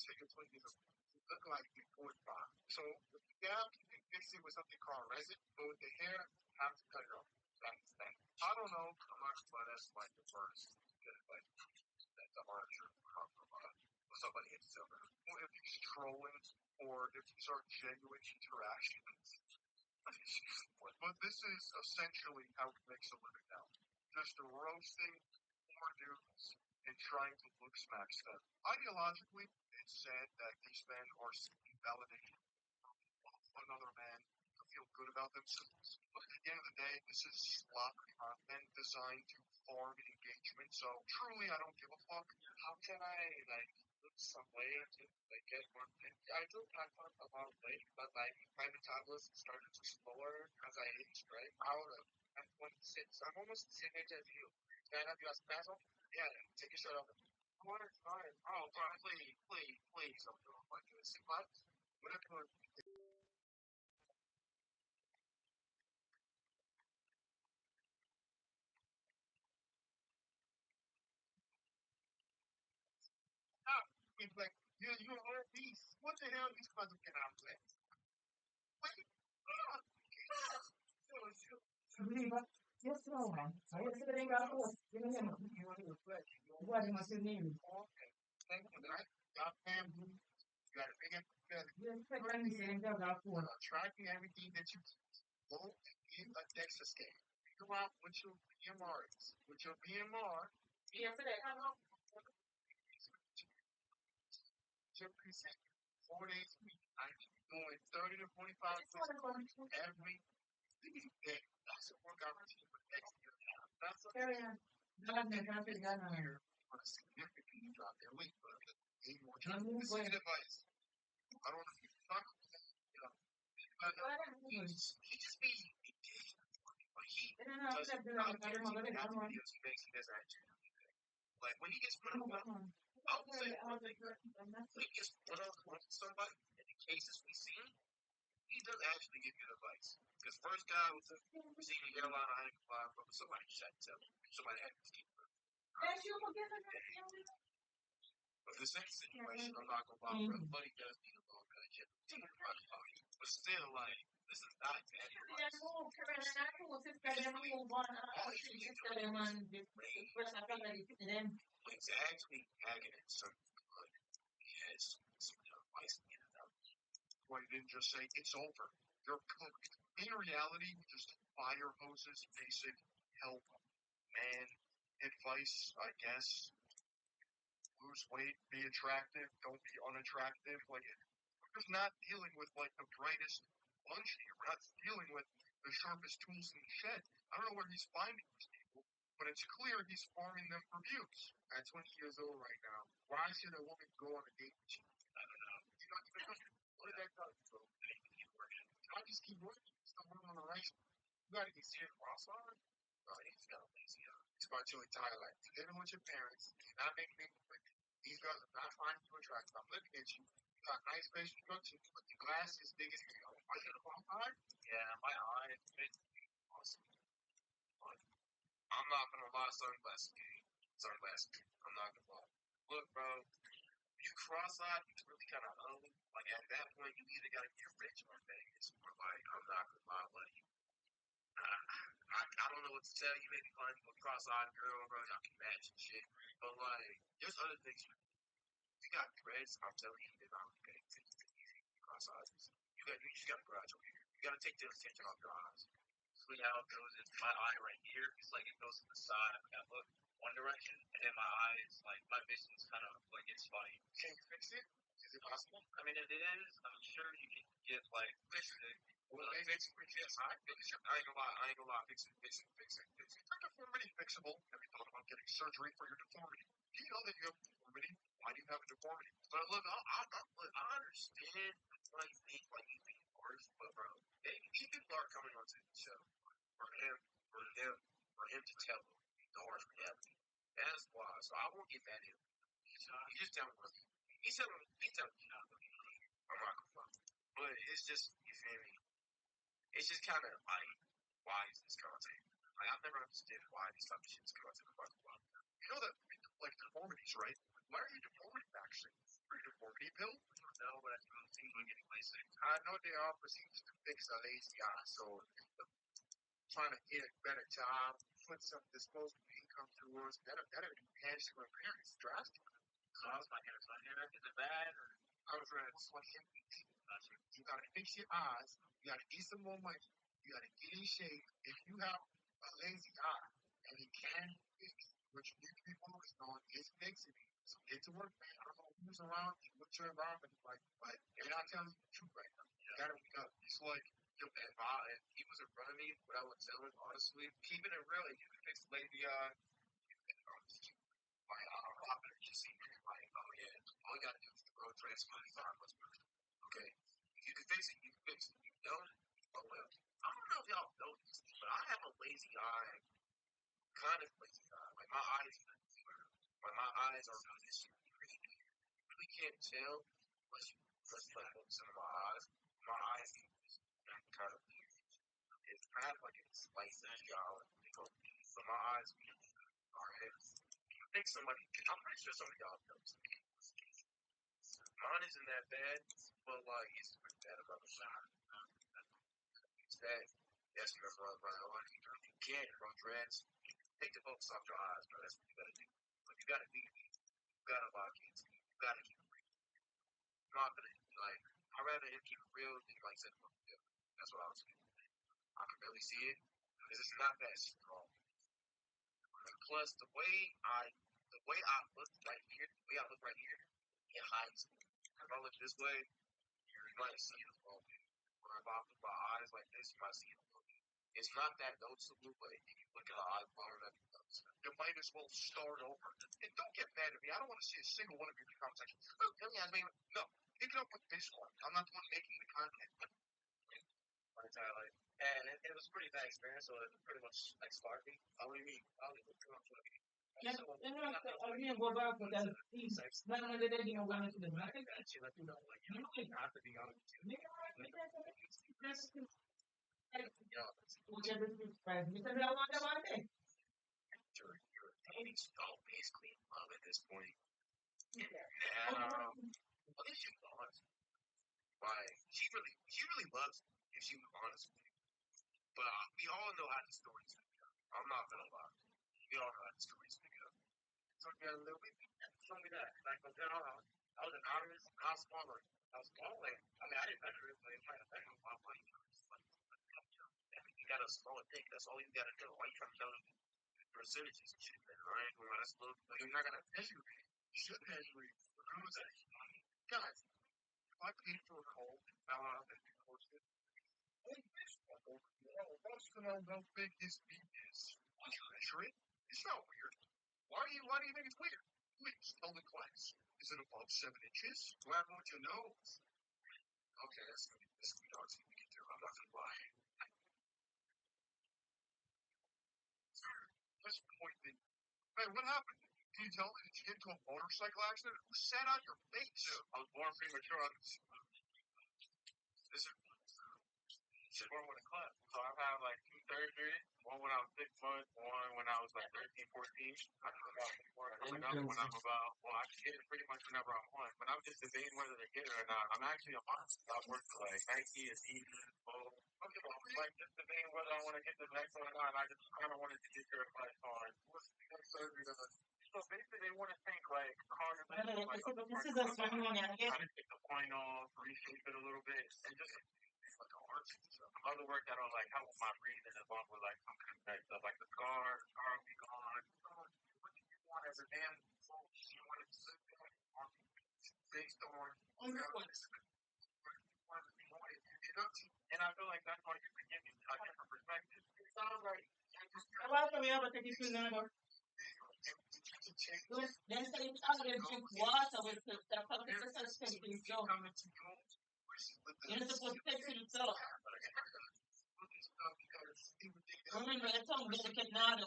say you're 20 years old. You look like you're 45. So the scalp, you can fix it with something called resin, but with the hair, you have to cut it off. That's that. I don't know. I'm not sure that's like the first good advice that the archer come from somebody himself. Well, if he's trolling or if these are genuine interactions. But this is essentially how he makes a living now. Just roasting poor dudes and trying to look smack them. Ideologically, it's said that these men are seeking validation from another man to feel good about themselves. But at the end of the day, this is sloppy content designed to farm engagement. So truly, I don't give a fuck. How can I look some way to get more thing? I do pack on a lot of weight, but my metabolism started to slower as I aged. Right? I'm 26. I'm almost the same age as you. Can I have you as a asshole? Yeah, take your shirt off. What is fine? Oh, God, please don't do it like this. What? What if you're not? He's like, you're an obese. What the hell are you supposed to get out of that? Wait, Yes, no, man. I was sitting out of you know, what was your name? okay. Thank you, right? Got family. You got a big Yes, I can say that for tracking everything that you go and get a DEXA scan. Go out with your BMR. With your BMR, yesterday, I know. 10%, 4 days a week. I'm doing 30 to 45 minutes every day. That's a workout routine for the next year and a half. That's a year on a significantly drop their weight, but need more time. This is advice. I don't know if you talk about that, you know. He just be engaged. But he doesn't videos he makes, he doesn't actually do anything. Like when he gets put on, I would say one thing that when he gets put on with somebody, in the cases we see, he does actually give good advice. Because first guy was a senior airline, I ain't gonna lie, but somebody shot himself. Somebody had to keep him. But the second situation, I'm not gonna lie, bro, but he does need a little bit of gym. But still, like, this is not bad advice. All you need to do is actually hacking in some good. He has some good advice in it. Well, you didn't just say it's over. You're cooked. In reality, just fire hoses, basic help, man, advice, I guess. Lose weight, be attractive, don't be unattractive. Like, we're just not dealing with like the brightest bunch here. We're not dealing with the sharpest tools in the shed. I don't know where he's finding these people, but it's clear he's farming them for views. At 20 years old right now, why should a woman go on a date with you? I don't know. You're not even looking. What did that tell you, bro? I need to keep working. I just keep working. Still working on the race. You gotta get serious cross-arm. Oh, he's got a lazy eye. It's about you in Thailand. You're living with your parents. You're not making anything with it. These girls are not finding you attractive. I'm looking at you. You got nice facial structure, but the glass is big as hell. Are you gonna qualify? Yeah, my eye is big. Awesome. But I'm not gonna lie, sunglasses game. Sunglasses. I'm not gonna lie. Look, bro, you cross-eyed, it's really kind of ugly. Like at that point, you either gotta get rich or famous, or like I'm not gonna lie, buddy. I don't know what to tell you. Maybe find a cross-eyed girl, bro. Y'all can match and shit. But like, there's other things. You got dreads. I'm telling you, they're not paying attention to these cross-eyes. You just got to garage over here. You got to take the attention off your eyes. See how it goes in my eye right here. It's like it goes to the side. I got look one direction, and then my eyes, like my vision's kind of like it's funny. Can you fix it? Is it possible? I mean, if it is, I'm sure you can get like fix it. Well, fix it. Yes, I ain't gonna lie. I ain't gonna lie. Fix it. Fix it. Fix it. Fix it. It's deformity fixable. Have you thought about getting surgery for your deformity? Do you know that you have a deformity? Why do you have a deformity? But look, I understand why you think like you think worse, but bro, these people are coming onto the show for him to tell them the harsh reality. That's why. So I won't get mad at him. He just telling me. He's telling me not to be. I'm not gonna fuck. But it's just you feel me. It's just kind of like why is this content? Like I've never understood why this type of shit is content about. You know that like deformities, right? Why are you deformity actually? Your deformity built? I don't know, but I don't think we're getting lazy. I know they are procedures to fix a lazy eye, so trying to get a better job, put some disposable income towards better enhance your appearance drastically. So I was like, is it bad? Or I was ready to swing him. You gotta fix your eyes. You gotta get some more money. You gotta get in shape. If you have a lazy eye and it can be fixed, what you need to be focused on is fixing it. So get to work, man. I don't know who's around you, what your environment is like, but they're not telling you the truth right now. You gotta wake up. It's like if he was in front of me, what I would tell him, honestly, keeping it real, if you can fix the lazy eye, like, I'm gonna just see like, oh yeah, all you gotta do is the road transplant is on what's good. Okay. If you can fix it, you can fix it. You don't, oh well. I don't know if y'all know this, but I have a lazy eye, kind of lazy eye. Like my eyes are really pretty. You really can't tell unless you like look some of my eyes. My eyes kind of it's kind of like a slight job. So my eyes are heavy. I think somebody, I'm pretty sure some of y'all know this. Mine isn't that bad, but like it's pretty bad about the shot. It's that. Yes, you're right. You can't run dreads. Take the focus off your eyes, bro. That's what you gotta do. But you gotta lock in. You gotta keep confident. Like I'd rather him keep it real than like set up. That's what I was saying. I can barely see it because it's not that strong. Plus the way I look right here, it hides me. If I look this way, you might see it a little bit. Or if I put my eyes like this, you might see it a little bit. It's not that noticeable, but if you look at the eye bottom, that becomes. You might as well start over. And don't get mad at me. I don't want to see a single one of your comment sections. Oh, no, pick it up with this one. I'm not the one making the content. My entire life. And it was a pretty bad experience, so it pretty much like scarred me. What do you mean? I don't even know what I mean. Yeah, I didn't go back for that. When I did it, went to the market. You know, like you don't have to be honest. Because I want one thing. Your dating's all basically in love at this point. What is she honest? Why she really loves me if she was honest with me. But we all know how the stories go. I'm not gonna lie. We all know how the stories go. So yeah, a little bit. Show me that. Like I was anonymous. I was smaller. I was smaller. I mean, I didn't measure it, but it might affect my body. You gotta slow it thick. That's all you gotta do. Why you trying to tell them percentages and shit, man? Right? Well, that's a little. You're not gonna measure it. You should measure it. Guys, if I paid for a cold and found out that you posted, hey, this fucker, wants to know how big his meat is. Why you measure it? It's not weird. Why do you think it's weird? Please tell the class. Is it above 7 inches? Grab what you know. Okay, that's gonna be hard to get through. I'm not gonna lie. Let's point the. Hey, what happened? Can you tell me? Did you get into a motorcycle accident? Who sat on your face? I was born premature. This is born with a cleft. So I've had like 2 surgeries. One when I was 6 months, one when I was like 13, 14. I come out another when I'm about, well, I can get it pretty much whenever I want. But I'm just debating whether to get it or not. I'm actually a monster. I work for like Nike, Adidas, Bowl. Okay, well, I'm like just debating whether I want to get the next one or not. And I just kind of wanted to get your advice on what's the surgery done. So basically, they want to think like carnivore. This is a ceremony. Try to take the point off, reshape it a little bit, and just like a heart. Other work that on like help my breathing along with like some kind of stuff like the scar will be gone. What do you want as a damn you want to sit there on big storm? Oh no, and I feel like that's why you can give me a different perspective. It sounds like I'm about to be able to take you to another. Then say it's out there drink water with the public assistance. You're supposed to fix it yourself. Remember, it's on the canal.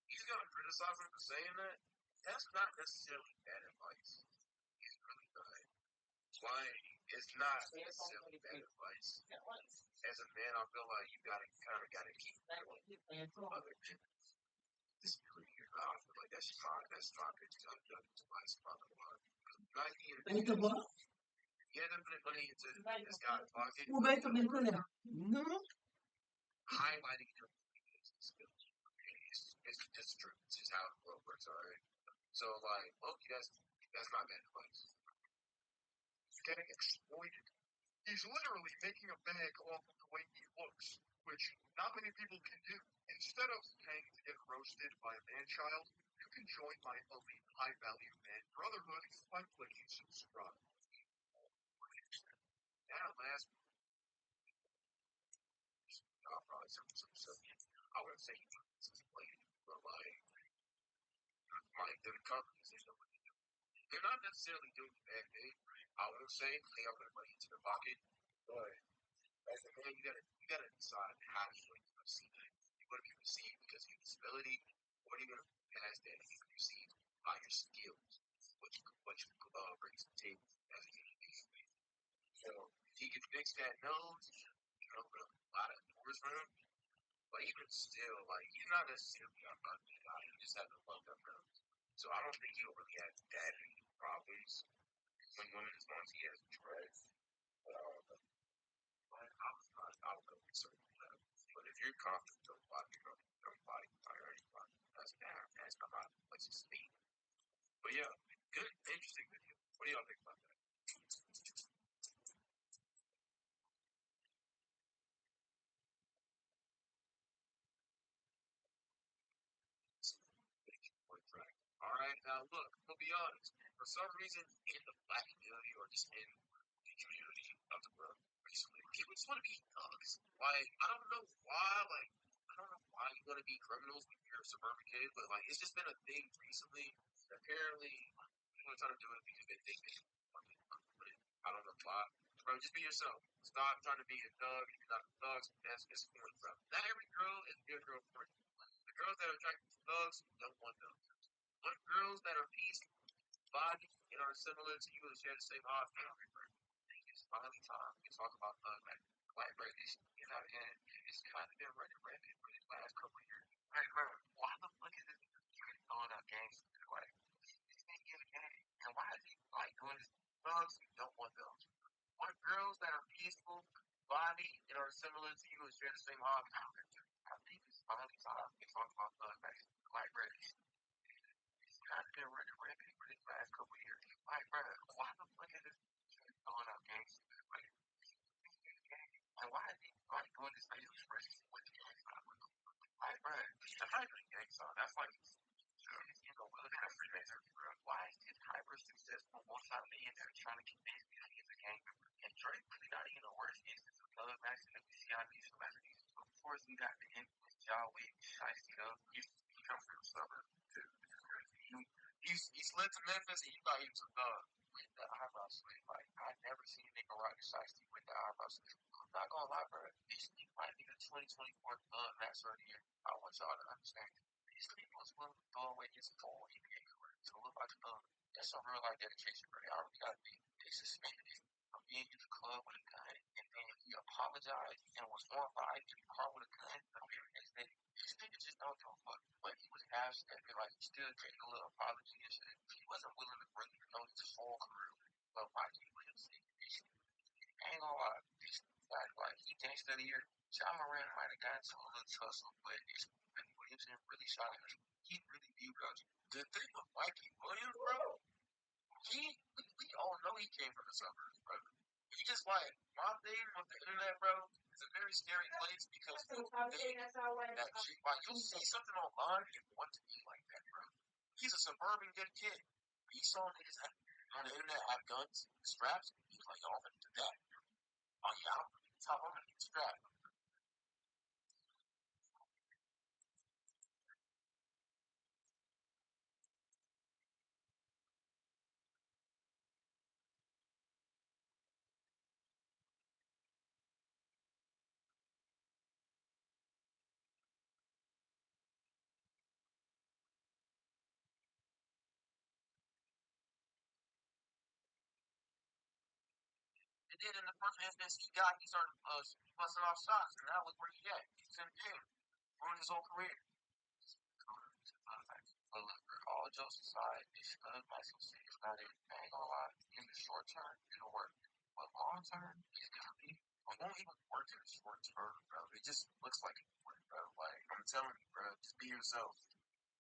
He's gonna criticize him for saying that. That's not necessarily bad advice. He's really good. Lying is not necessarily bad advice. As a man, I feel like you gotta keep other this is clear. I feel like that's fine. That's fine. It's not done. It's my spot. Bem tá bom? Yeah, they're putting money into this guy's pocket. O bem também não é. Não. Highlighting your skills. It's true. It's just how the world works, alright? So, like, look, that's not bad advice. He's getting exploited. He's literally making a bag off of the way he looks, which not many people can do. Instead of paying to get roasted by a man-child, you can join my elite high-value man brotherhood by clicking subscribe. Now, last probably some I wouldn't say he's playing, but like the companies, they're not necessarily doing a bad thing. I won't say they are putting money into their pocket, but as a man, you gotta decide how you want to be perceived. You want to be perceived because of your disability, or do you want to be past that and be perceived by your skills, what you bring to the table as a human being. So if he can fix that nose, you know, open up a lot of doors for him. But even still, like he's not necessarily a ugly guy. He just has a fucked up nose. So I don't think he'll really have that many problems when women as long as he has dreads. I'll go with certain level. But if you're confident, don't body, that's not what's his speed. But yeah, good, interesting video. What do y'all think about that? All right, now look, I'll be honest. For some reason, in the black community or just in the community of the world recently, people just want to be thugs. Like, I don't know why. Like, I don't know why you want to be criminals when you're a suburban kid, but like, it's just been a thing recently. Apparently, people are trying to do it because they think they can. I don't know why. Bro, just be yourself. Stop trying to be a thug. If you're not a thug, that's disappointing, bro. Not every girl is a good girl for you. The girls that are attracted to thugs don't want them. But girls that are peaceful, body, and are similar to you and share the same heart, it's finally time to talk about like white British. You know, and it's kind of been running rampant for the last couple of years. Right, bro. Why the fuck is this throwing up gangs like this ain't giving game? And why is he like doing this? Thugs don't want those. Want girls that are peaceful, body, and are similar to you and share the same heart. I think it's finally time to talk about white British. I've been running rampant for these last couple of years. Like, bro, why the fuck is this throwing up gangs? Like, and why is he like doing this facial expression with the gang sign? Like, bro, the hyper gang sign, that's like, you know, look at Freemasonry, bro. Why is this hyper successful multi-million that are trying to convince me that he's a gang member? And Drake really not even the worst instance of love action that we see on these celebrities. Of course, we got the influence John Wick, Shiesty, he comes from the suburbs, too. He slid to Memphis and you thought he was a thug with the eyebrow slit. Like, I never seen a nigga rock Shiesty with the eyebrow slit. I'm not gonna lie, bro. This nigga might be the 2024 thug master of the year. I want y'all to understand. This nigga was willing to throw away his full NBA career to look like a thug. That's some real life dedication, bro. I already got to be. They suspended him from being in the club with a gun, and then he apologized and was horrified to be caught with a gun. This nigga just don't give a fuck. But he was half stepping, like he still taking a little apology and shit. He wasn't willing to really know his full career. But why can't he say this? I ain't gonna lie. This guy, like, he gangsta of the year. John Moran might have gotten to a little tussle, but it's Williamson really shot him. He really beat up. The thing with Mikey Williams, bro, we all know he came from the suburbs, bro. He just like my thing with the internet, bro. It's a very scary place because you'll see something online and want to be like that, bro. He's a suburban good kid. He saw niggas on the internet have guns, straps. He's like, yo, I'm gonna do that. Oh yeah, I'm gonna get strapped. And then in the first instance he started busting off shots, and that was where he at. He's in jail, ruined his whole career. But look, all jokes aside, this maximum shit is not it. I ain't gonna lie. In the short term, it'll work. But long term, it's gonna be. It won't even work in the short term, bro. It just looks like it work, bro. Like, I'm telling you, bro, just be yourself.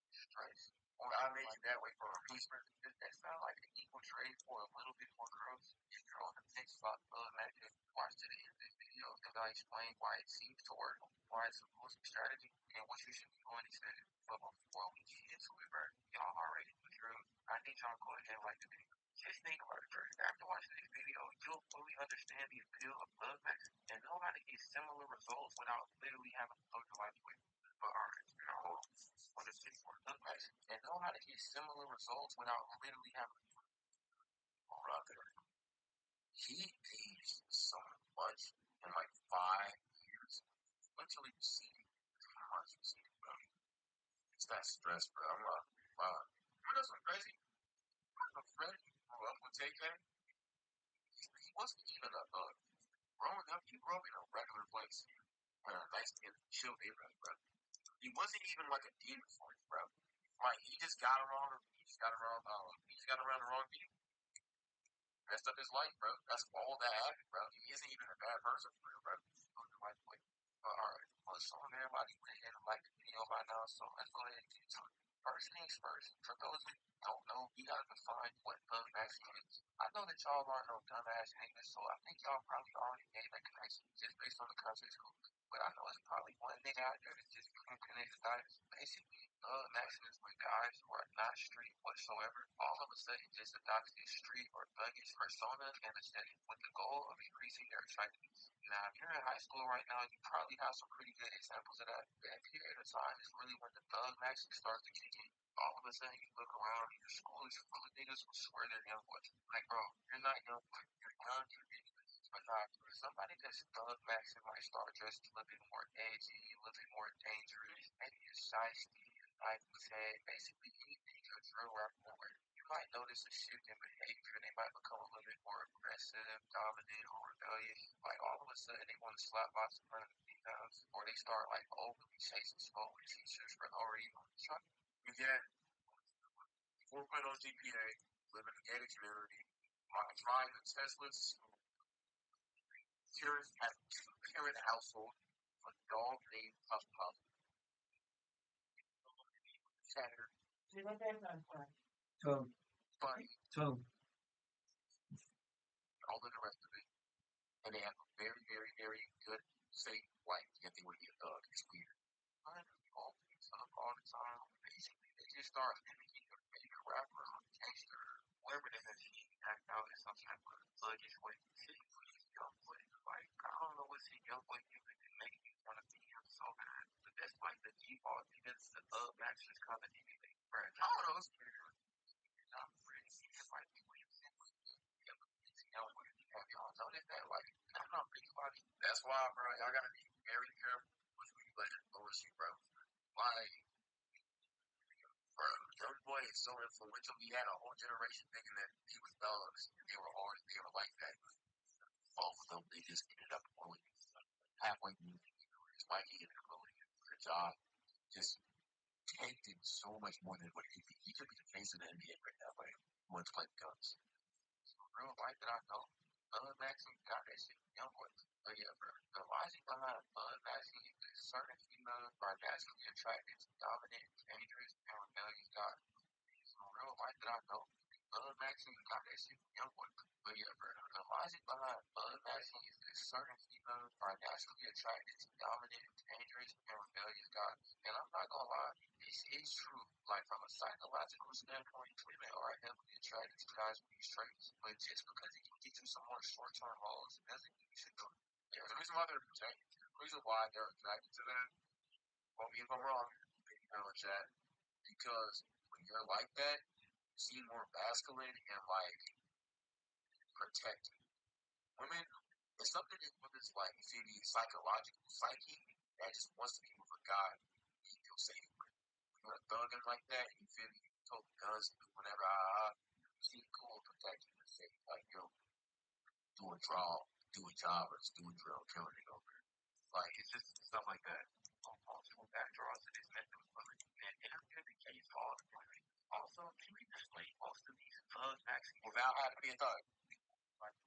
Straight. Or I made you that way for a piece. That sound like an equal trade for a little bit more growth. If you're on the next spot, imagine watch to the end of this video and I explain why it seems to work, why it's a losing strategy, and what you should be doing instead. But before we get into it, bro, y'all already through. I need y'all to go ahead and like the video. Just think about it, bro. After watching this video, you'll fully understand the appeal of love max and know how to get similar results without literally having to throw your life away. But alright, now hold on. What is this for? Love max and know how to get similar results without literally having to brother. He aged so much in like 5 years. Literally see how much you see, bro. It's that stress, bro. I'm like, wow. You know something crazy? A friend who grew up with TK, he wasn't even a growing up, he grew up in a regular place. Nice and chill neighborhood, bro. He wasn't even like a demon for it, bro. Like he just got around the wrong people. Messed up his life, bro. That's all that happened, bro. He isn't even a bad person for real, bro. Alright. Well, showing everybody went and like the video by now, so let's go ahead and get to it. First things first, for those who don't know, we gotta define what thug maxing is. I know that y'all aren't no dumbass niggas, so I think y'all probably already made that connection just based on the context clue. But I know it's probably one nigga out there that's just connected the dots. Basically, thug maxing is when guys who are not street whatsoever all of a sudden just adopt this street or thuggish persona and aesthetic with the goal of increasing their attractiveness. Now, if you're in high school right now, you probably have some pretty good examples of that. That period of time is really when the thug maxing starts to kick in. All of a sudden, you look around and your school is full of niggas who swear they're young boys. Like, bro, you're not young, you're young, you're ridiculous. But not for somebody that's thug maxing might start dressing a little bit more edgy, a little bit more dangerous, maybe a shiesty, like we said, basically anything a drill rapper would. You might notice a shift in behavior. They might become a little bit more aggressive, dominant, or rebellious. Like all of a sudden, they want to slap box in front of the females, or they start like overly chasing stolen teachers for no reason. You get 4.0 GPA, live in a gated community, drive a Teslas, parents at two-parent household, a dog named Puff Puff, chatter, funny, all of the rest of it. And they have a very, very, very good, safe wife. Yet they would be a thug. It's weird. All things up all the time. Basically, they just start mimicking a fake rapper or gangster, whatever the hell he act out in some type of thuggish way. Young boy, like I don't know what's in young boy music that makes me want to be him so bad, but that's like the default because the masters come in anything. Right? I don't know. It's weird. I'm pretty sure like young boy. Have y'all noticed that? Like, I'm not pretty funny. That's why, bro. Y'all gotta be very careful with who you let influence you, bro. Like, bro, young boy is so influential. He had a whole generation thinking that he was thugs. They were like that. Both of them, they just ended up going halfway through the careers. Like, he ended up really good job. Just tanked it so much more than what he could. He could be the face of the NBA right now, but he wants to play guns. So, real life that I know, Maxim got that shit from young boys. But yeah, bro, the logic behind Maxim is that certain females are naturally attracted to dominant, dangerous, and rebellious guys. So real life that I know, Maxim got that shit from young boys. But yeah, bro, the logic behind Maxim is that certain females are naturally attracted to dominant, dangerous, and rebellious guys. And I'm not gonna lie, this is true. Like from a psychological standpoint, women are heavily attracted to guys with these traits. But just because it can get you some more short-term goals, it doesn't mean you should do it. Yeah, the reason why they're attracted, the reason why they're attracted to that, quote me if I'm wrong, maybe you know chat, because when you're like that, you seem more masculine and like protected. Women, it's something that women's like, you see the psychological psyche that just wants to be with a guy you feel safe with. When you're a thugging like that, you feel me, you told guns, whatever, you seem cool, protected, and safe. Like, yo, do a draw, do a job, or just do a drill, killing it over. Like, it's just stuff like that. Possible backdraws to this method of bullying, and it has been the case all the time. Also, previously, most of these thug actions without having to be a thug, like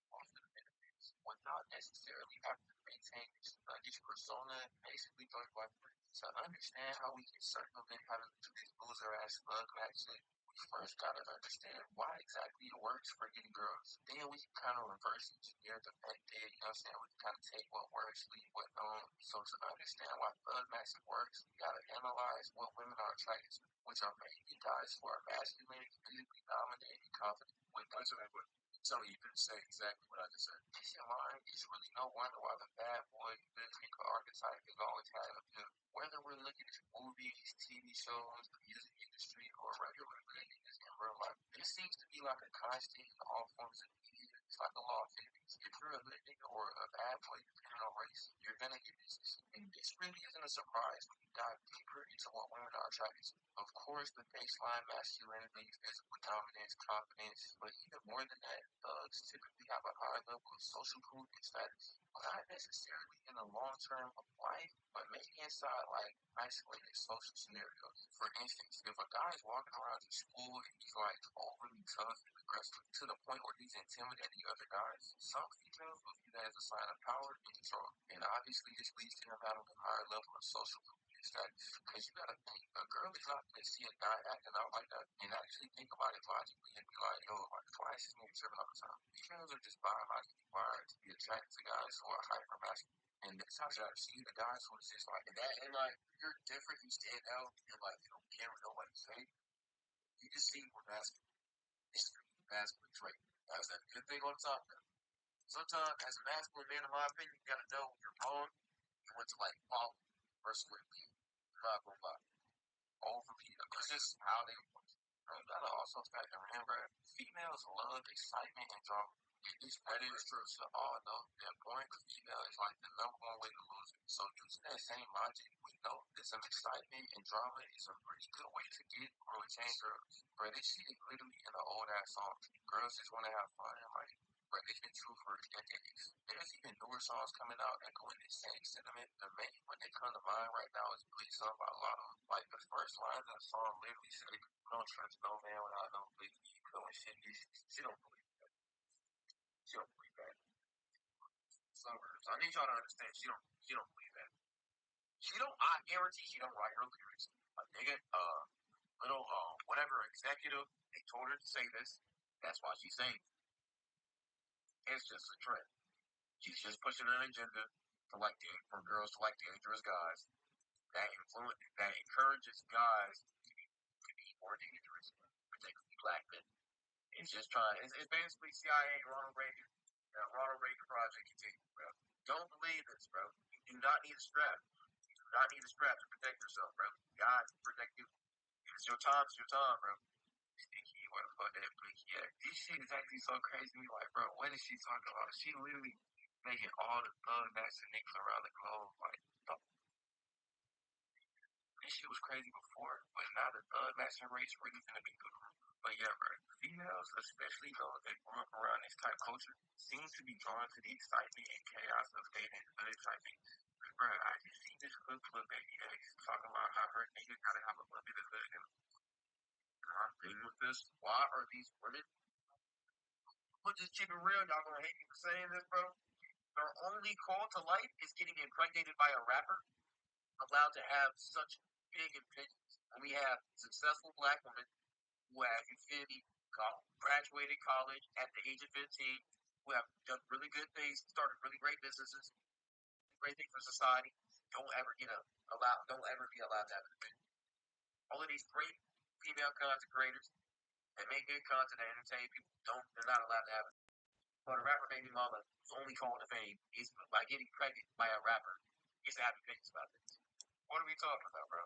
most of the benefits, without necessarily having to maintain this persona, basically going by to understand how we can circumvent having to do this loser ass thug action. We first gotta understand why exactly it works for getting girls. Then we can kind of reverse engineer the method, you know what I'm saying? We can kind of take what works, leave what don't. So to understand why thug maxing works, you gotta analyze what women are attracted to, which are mainly guys who are masculine, physically dominant, and confident. With guys that would tell you to say exactly what I just said. This in mind, it's really no wonder why the bad boy, the nigga archetype is always had appeal. Whether we're looking at movies, TV shows, the music industry, or regular niggas in real life, this seems to be like a constant in all forms of media. It's like a law of physics. If you're a good nigga or a bad boy, depending on race, you're gonna get this. And this really isn't a surprise when you dive deeper into what women are attracted to. Of course, the baseline masculinity, physical dominance, confidence, but even more than that, thugs typically have a high level of social proof and status. Not necessarily in the long term of life, but maybe inside like isolated social scenarios. For instance, if a guy is walking around in school and he's like overly tough and aggressive to the point where he's intimidating other guys, some females will view that as a sign of power and control. And obviously this leads to him having a higher level of social proof status. Because you gotta think, a girl is not gonna see a guy acting out like that and actually think about it logically and be like, yo, like, why is this nigga tripping all the time? Females are just biologically wired to be attracted to guys who are hyper masculine. And that's how you see the guys who is just like that. And like, you're different, you stand out, and like, you don't care what nobody say. You just see more masculine. It's a masculine trait. That's that good thing on top of that. Sometimes, as a masculine man, in my opinion, you gotta know when you're wrong and when to like follow versus what you not gonna lie. Over people. It's just how they work. You gotta also factor in, bro. Females love excitement and drama. That is true. So all know that boring female is like the number one way to lose it. So using that same logic, we know that some excitement and drama is a pretty good way to get or retain girls. Bro, this shit is literally in the old ass song. Girls just wanna have fun and like, bro, it's been true for decades. There's even newer songs coming out echoing this same sentiment. The main one that come to mind right now is Bleach Song by Lotto. Like the first lines of the song literally say, "Don't trust no man without no bleach." When she don't believe that. She don't believe that. Suburbs. I need y'all to understand. She don't believe that. She don't. I guarantee she don't write her lyrics. A nigga, little whatever executive, they told her to say this. That's why she's saying it. It's just a trend. She's just pushing an agenda to like for girls to like dangerous guys. That encourages guys to be more dangerous, particularly black men. It's just trying. It's basically CIA, Ronald Reagan Project continues, bro. Don't believe this, bro. You do not need a strap. You do not need a strap to protect yourself, bro. God protect you. It's your time. It's your time, bro. Stinky, what the fuck that Blinky at? This shit is actually so crazy. Like, bro, what is she talking about? She literally making all the thug that's niggas around the globe. Like, this shit was crazy before, but now the thug matching race really gonna be good. But yeah, bro, females, especially those that grew up around this type of culture, seem to be drawn to the excitement and chaos of dating other type things. Bro, I just see this clip of Baby X talking about how her nigga gotta have a little bit of hood and I'm thinking with this. Why are these women? But just keep it real, y'all gonna hate me for saying this, bro. Their only call to life is getting impregnated by a rapper allowed to have such big opinions. And we have successful black women who have, you feel me, graduated college at the age of 15, who have done really good things, started really great businesses, great things for society. Don't ever be allowed to have an opinion. All of these great female content creators that make good content that entertain people, they're not allowed to have it. But a rapper baby mama who's only calling to fame is by getting pregnant by a rapper is to have opinions about this. What are we talking about, bro?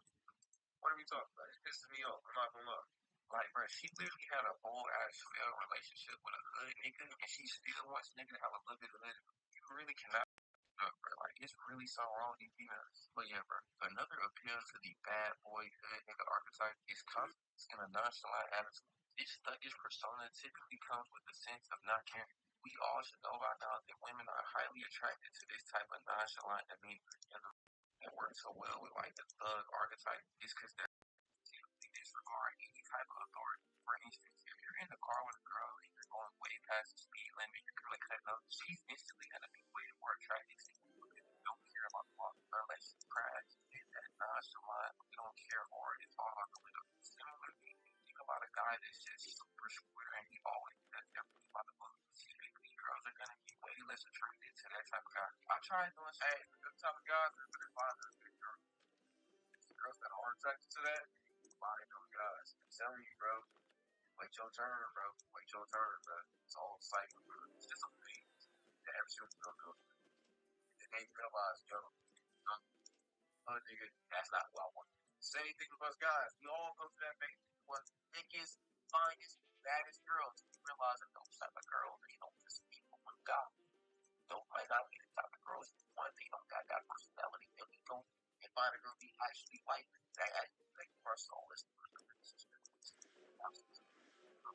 What are we talking about? It pisses me off. I'm not gonna lie. Like, bro, she literally had a whole ass failed relationship with a hood nigga, and she still wants nigga to have a little bit of it. You really cannot. Bro, like, it's really so wrong with these females. But yeah, bro, another appeal to the bad boy hood nigga archetype is confidence and a nonchalant attitude. This thuggish persona typically comes with a sense of not caring. We all should know by now that women are highly attracted to this type of nonchalant demeanor. that works so well with like the thug archetype is because they're typically disregard any type of authority. For instance, if you're in the car with a girl and you're going way past the speed limit, you're really cutting up, she's instantly gonna be way more attracted to you because you don't care about the law unless she's crash and that nonchalant, you don't care for it, it's all out the window. Similarly, you think about a guy that's just super square and he always does everything by the book. Typically, girls are gonna be way less attracted to that type of guy. I tried doing those type of guys, but it's fine. Girls that are attracted to that, find those guys. I'm telling you, bro. Wait your turn, bro. Wait your turn, bro. It's all cycle, bro. It's just a thing that every single girl goes through. And they realize, yo, nigga, that's not what I want. Same thing with us guys. We all go through that phase. One thickest, finest, baddest girls. You realize that those type of girls, they don't just be one guy. Those might not be the type of girls you want. They don't got that personality. Then we go and find a girl be actually like that. Actually, like, our soul is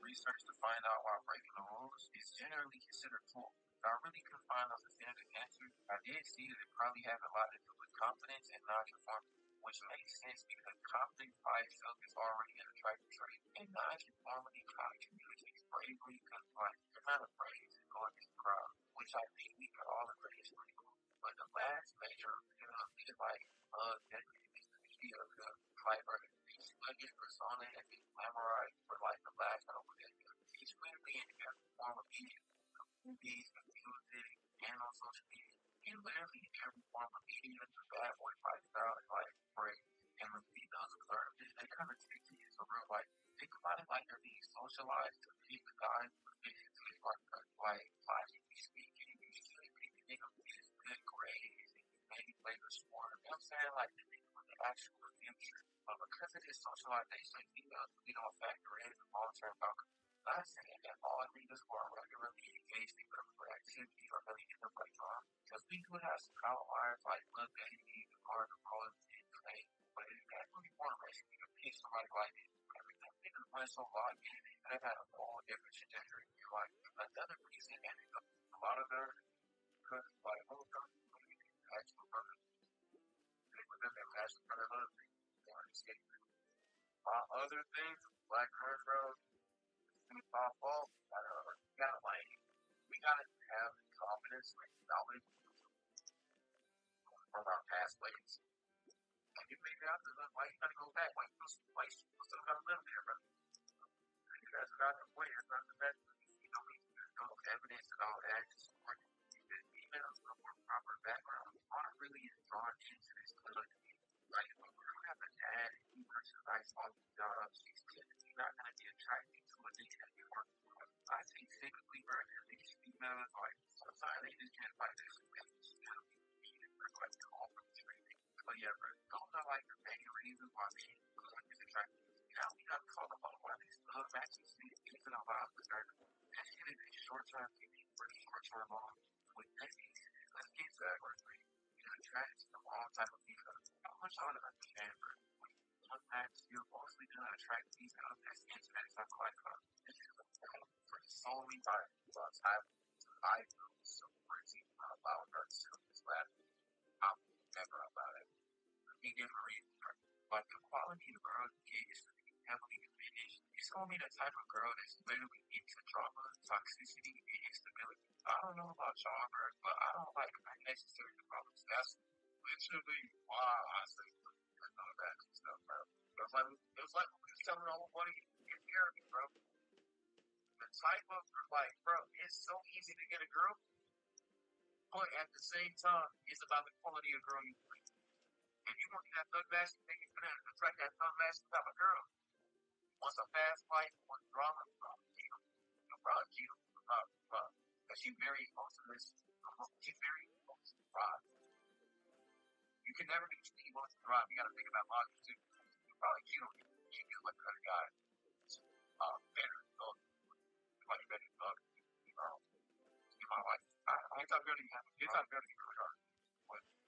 research to find out why breaking the rules is generally considered cool. If I really couldn't find a definitive answer, I did see that it probably has a lot to do with confidence and non-conformity, which makes sense because confidence by itself is already an attractive trait, and non-conformity kind of communicates bravery because like you're not afraid to go against the crowd, which I think we can all agree is pretty cool. But the last major is like definitely is the media of the fiber. Sluggish persona and being glamorized for like the last couple of years. It's literally in every form of media. Movies, music, and on social media. And literally in every form of media, the bad boy lifestyle is like great. And when females observe this, they kind of take it as a real life. Think about it like they're being socialized to be the guys who fit into the like logically speaking, you should be the nigga who gets good grades and maybe play the sport. You know what I'm saying? Like the nigga with the actual future. But because of this socialization, females we don't factor in the long-term outcome. Not saying that all niggas who are regularly engaged in criminal activity are really in the right wrong. Because we do have some outliers like Lil Baby, the Garden Rose, and Clay. But it is really more risky to pick somebody like this. Everything niggas went so long in and they had a whole different trajectory in your life. Another reason, and a lot of their because like whole country actual brothers. They were them that actually brother love. Other things, Black Girls, our fault. We gotta like, we gotta have confidence, like knowledge from our past ways. And you figure out that why you gotta go back? Why you still gotta live there, bro? You guys got the way. It's not the best. You know, there's no evidence and all that. Just even a more proper background, aren't really drawn into this little. Like, if we have a dad, he works a nice office job, she's typically not going to be attracted to a nigga that you work for. I say typically, bro, these females, like, sometimes they just can't fight this. She's going to be needed for, like, the whole training. But yeah, bro, those are, like, the main reasons why men is attracted. Now, we got to talk about why these love matches isn't allowed to start. That shit is a short-term thing, pretty short-term long. With decades, let's get to that word. Attracts from all type of people. I want y'all to understand, bro. One match, you're mostly going to attract these out that's internet stuff like this is a problem for solely by type of I feel so crazy about her to this last. I'm never about it. Me different reasons, bro. But the quality of the girl you get is going to be heavily diminished. It's going to be the type of girl that's literally into drama, toxicity, and instability. I don't know about y'all, bro, but I don't like unnecessary problems. That's literally why I say none of that stuff, bro. It was like we was telling all buddy in therapy, bro. The type of like, bro, it's so easy to get a girl, but at the same time, it's about the quality of girl you bring. If you want that thug nasty thing, you're gonna attract that thug nasty type of girl. Wants a fast life, wants drama, because she's very emotionless. She's very emotionally drive. You can never be emotionally drive. You gotta think about logic too. You don't get like that guy. Better dog. Much better dog. You might like. I thought really really hard.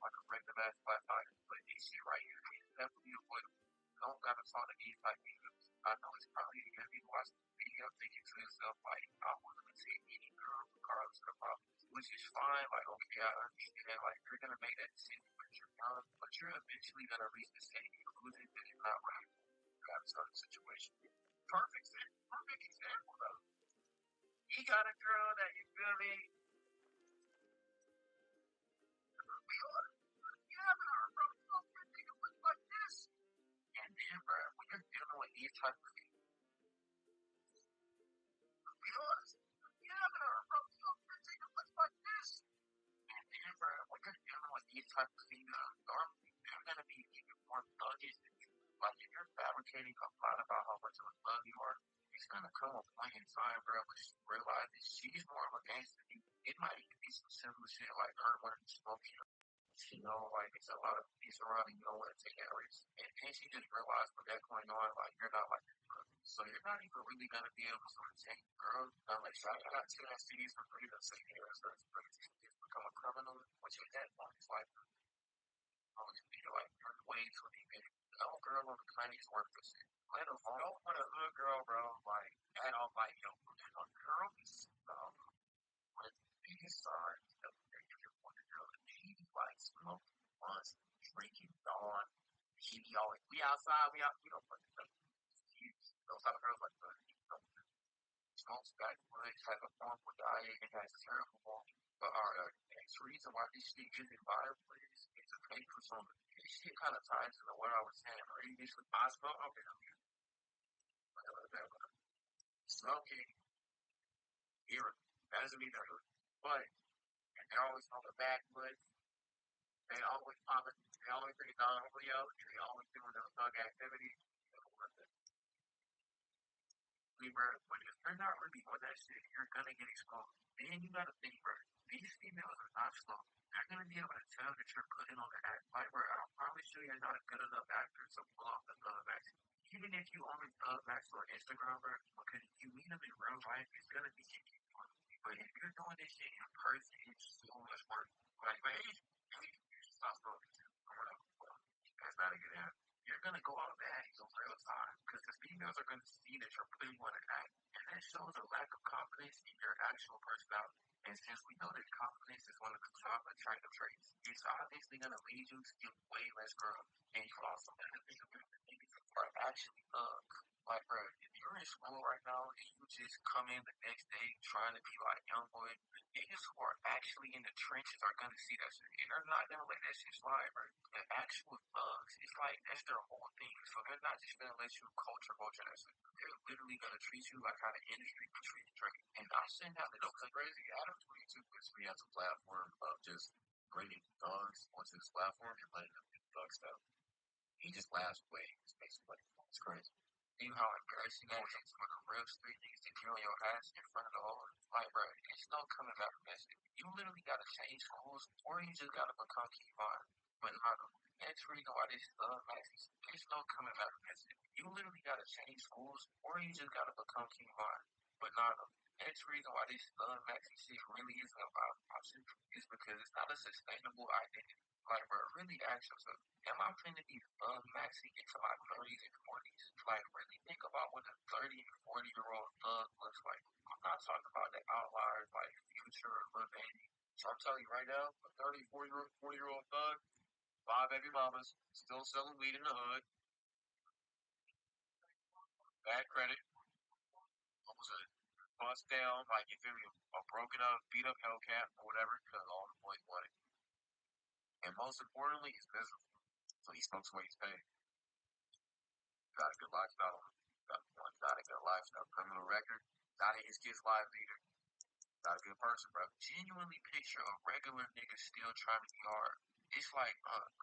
Like a regular ass flat tire. But this shit right here is definitely avoidable. Don't gotta talk to these like people. I know it's probably gonna be watching the he up thinking to himself, like, I want to take any girl regardless of the problem, which is fine. Like, okay, I understand. Like, you're going to make that decision when you're young, but you're eventually going to reach the same conclusion that you're not right to have a certain situation. Perfect example, though. He got a girl that you feel me. Like this. And then, bro, when you're dealing with these type of things, because like this. And then, bro, when you're dealing with these type of things, normally they're gonna be even more thuggish than you. Like if you're fabricating a lot about how much of a thug you are, it's gonna come a point in time, bro, when she realizes she's more of a gangster than you. It might even be some simple shit like her wanting to smoke you. She know like it's a lot of peace around and you don't want to take that risk. And she just realized from that point on, like you're not like that girl. So you're not even really gonna be able to retain the girl unless I got 10 STDs for free to say here so it's pretty just become a criminal, which at that point is like you're like you're way too deep in it. No girl on the planet is worth this. Let alone don't want a hood girl, bro. Like I don't like yo, a girl is one of the biggest signs of if you're one girl and she like smoking once, drinking dawn, she be always we outside, we don't fucking know. Those type of girls like smokes backwoods, has a horrible diet, and has terrible morning. But our next reason why this shit isn't viable is a pay persona. This shit kind of ties into what I was saying previously. I smoke, okay, smoking, here, that doesn't mean they're good. But they're always on the backwoods. They always popping. They always bring Don Julio. They always doing those thug activities. When if you're not really on that shit, you're gonna get exposed. Then you gotta think, bro. These females are not slow. They're gonna be able to tell that you're putting on the act. Like, bro, I promise you, you're not a good enough actor to pull off the thug max. Even if you only thug max on Instagram, bro, because if you meet them in real life, it's gonna be kicking. But if you're doing this shit in person, it's so much work. Like, man, stop smoking. That's not a good answer. You're gonna go out bad in real time because the females are gonna see that you're putting on an act, and that shows a lack of confidence in your actual personality. And since we know that confidence is one of the top attractive traits, it's obviously gonna lead you to get way less girls. And you also gotta think about the niggas who are actually thugs. Like, bro, if you're in school right now and you just come in the next day trying to be like young boy, niggas who are actually in the trenches are gonna see that shit, and they're not gonna let that shit slide, bro. The actual thugs, it's like that's their whole thing. So they're not just gonna let you culture vulture that shit. They're literally gonna treat you like how the industry would treat Drake. And I shouldn't have to know because crazy. Adam 22 basically has a platform of just bringing thugs onto this platform and letting them do thug stuff. He just laughs away. It's basically it's crazy. You know how embarrassing that is for the real street niggas to kill your ass in front of the whole like, bro, it's no coming back from that shit. You literally gotta change schools or you just gotta become Kevon. But not that's reason why this maxi there's no coming back from that shit. You literally gotta change schools or you just gotta become Kevon. But not that's reason why this maxi shit really isn't about option is because it's not a sustainable identity. Like, bro, really ask yourself, am I going to be maxing into my 30s and 40s? Like, really think about what a 30 and 40-year-old thug looks like. I'm not talking about the outliers like Future or Lil Baby. So I'm telling you right now, a 30, 40-year-old thug, 5 baby mamas, still selling weed in the hood, bad credit, almost a bust down, like, you feel me, a broken up, beat up Hellcat or whatever, because all the boys want it. And most importantly, he's miserable. So he smokes what he's paid. Got a good lifestyle. Got a good lifestyle. Criminal record. Not in his kid's life either. Not a good person, bro. Genuinely picture a regular nigga still trying to be hard. It's like,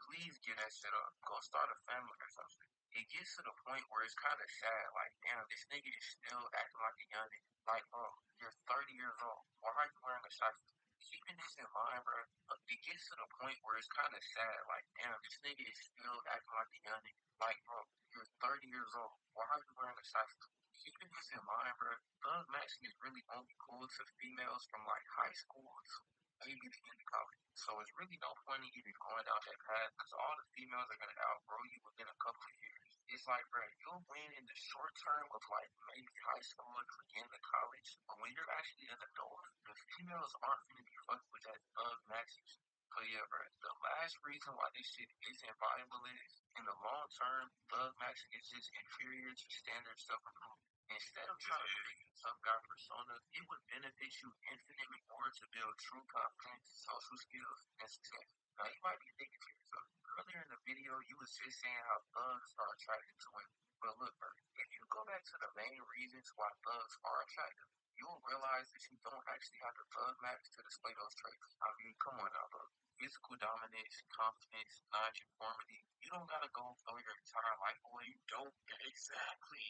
please get that shit up. Go start a family or something. It gets to the point where it's kind of sad. Like, damn, this nigga is still acting like a young nigga. Like, bro, you're 30 years old. Why are you wearing a shot? Keeping this in mind, bro, it gets to the point where it's kind of sad. Like, damn, this nigga is still acting like a young nigga. Like, bro, you're 30 years old. Why are you wearing a shot? Keeping this in mind, bro, thug matching is really only cool to females from like high school to maybe the end of college. So it's really no point in even going down that path because all the females are gonna outgrow you within a couple of years. It's like, bro, you'll win in the short term of like maybe high school or in the college, but when you're actually an adult, the females aren't going to be fucked with that message. So yeah, bro, the last reason why this shit isn't viable is in the long term, thug maxing is just inferior to standard self improvement. Instead of trying to make a tough guy persona, it would benefit you infinitely more to build true confidence, social skills, and success. Now you might be thinking to yourself, earlier in the video, you was just saying how thugs are attracted to women. But look, bro, if you go back to the main reasons why thugs are attractive, you'll realize that you don't actually have to thug max to display those traits. I mean, come on now, bro. Physical dominance, confidence, non-conformity. You don't gotta go throw your entire life away. You don't. Exactly.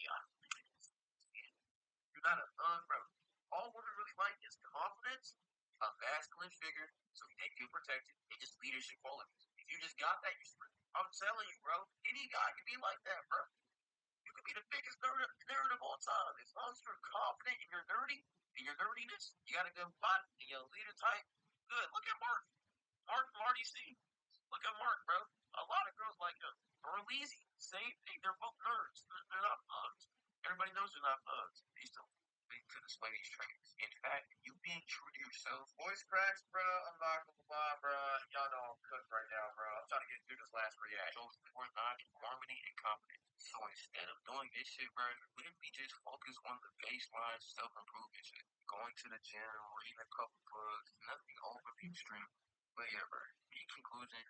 You're not a thug, bro. All women really like is confidence, a masculine figure, so they feel protected, and just leadership qualities. If you just got that, I'm telling you, bro, any guy can be like that, bro. You could be the biggest nerd of all time. As long as you're confident in your nerdiness, you got a good plot, and you're a leader type, good. Look at Mark. Mark from RDC. Look at Mark, bro. A lot of girls like him. Burleezy, same thing. They're both nerds. They're not thugs. Everybody knows they're not thugs. They still to display these traits. In fact, you being true to yourself. Voice cracks, bro. I'm not gonna lie, bro. Y'all know I'm cooked right now, bro. I'm trying to get through this last reaction. Shows more non-conformity and confidence. So instead of doing this shit, bro, literally just focus on the baseline self-improvement shit. Going to the gym, reading a couple books, nothing over extreme. But yeah, bro. In conclusion,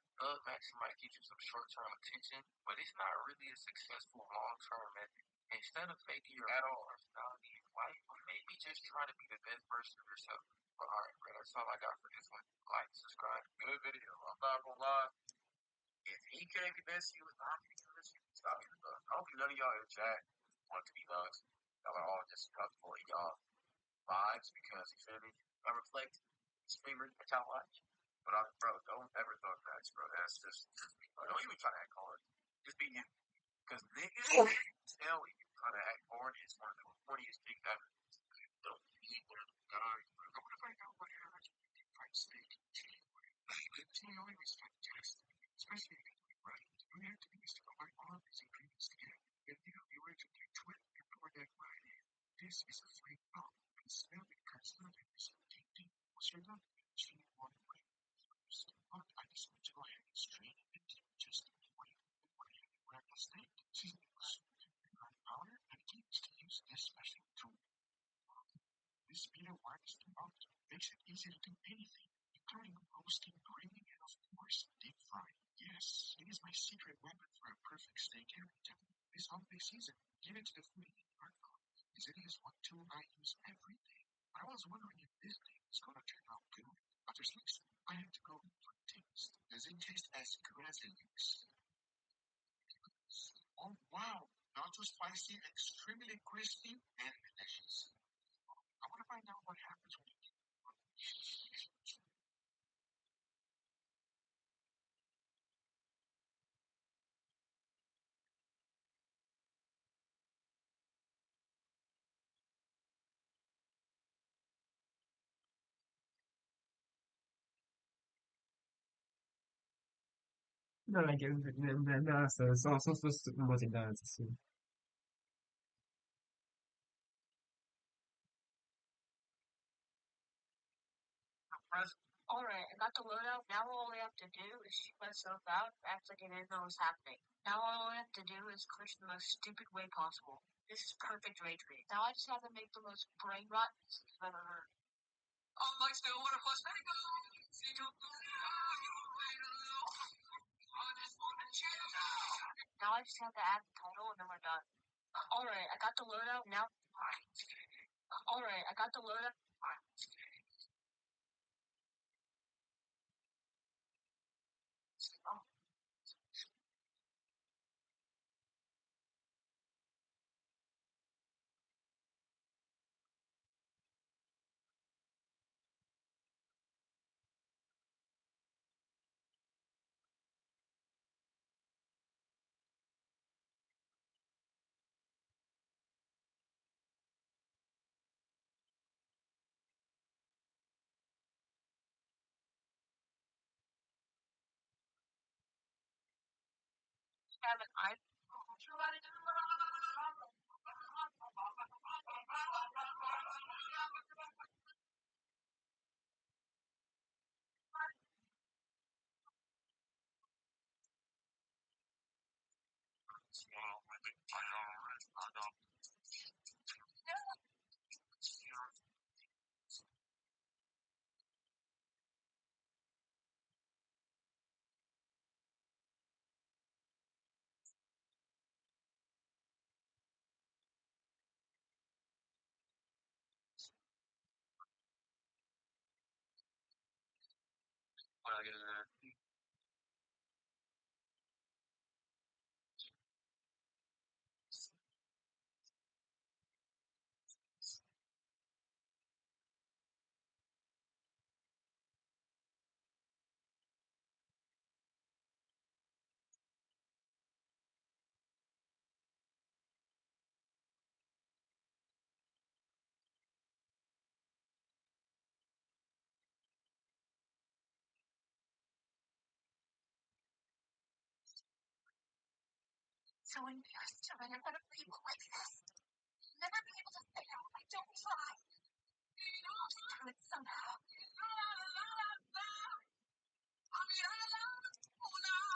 maxing might get you some short-term attention, but it's not really a successful long-term method. Instead of faking your adult personality in life, maybe just try to be the best version of yourself. But alright, bro, that's all I got for this one. Like, subscribe. Good video. I'm not gonna lie. If he can't convince you, I can convince you. Stop being a thug. I don't think none of y'all in the chat want to be thugs. Y'all are all just comfortable in y'all vibes because you feel me? I reflect streamers I kind of watch. But bro, don't ever thug max, bro. That's just don't even try to act hard. Just be you. Because niggas tell you try to act hard is one of the funniest things ever. Don't be one of the guys. What if I know what happens when you fight snake? Continue always fight test, especially if you right. You have to be used to the right arms and fingers together. And you were to do twin before that right. This is a flame pump. And smell it comes out of this deep. What's your love? She one way. So I just want to go ahead and straight and just wait. Grab the snake. She's powder and keeps to use this special tool. This speeder works throughout, makes it easy to do anything, including roasting, grilling, and of course, deep frying. Yes, it is my secret weapon for a perfect steak every time. This holiday season, give it to the foodie in your car, as it is one tool I use every day. I was wondering if this thing is gonna turn out good. After slicing, I had to go for taste. Does it taste as good as it looks? Oh wow, not too spicy, extremely crispy, and delicious. I want to find out what happens when you Non è che sono così danze, sì. Alright, I got the loadout. Now all I have to do is shoot myself out, act like I didn't know what was happening. Now all I have to do is glitch in the most stupid way possible. This is perfect rage bait. Now I just have to make the most brain rot I've ever heard. Unlike the order plus now I just have to add the title and then we're done. Alright, I got the loadout. Now. Alright, I got the loadout. Have an So when you're still in a people like this,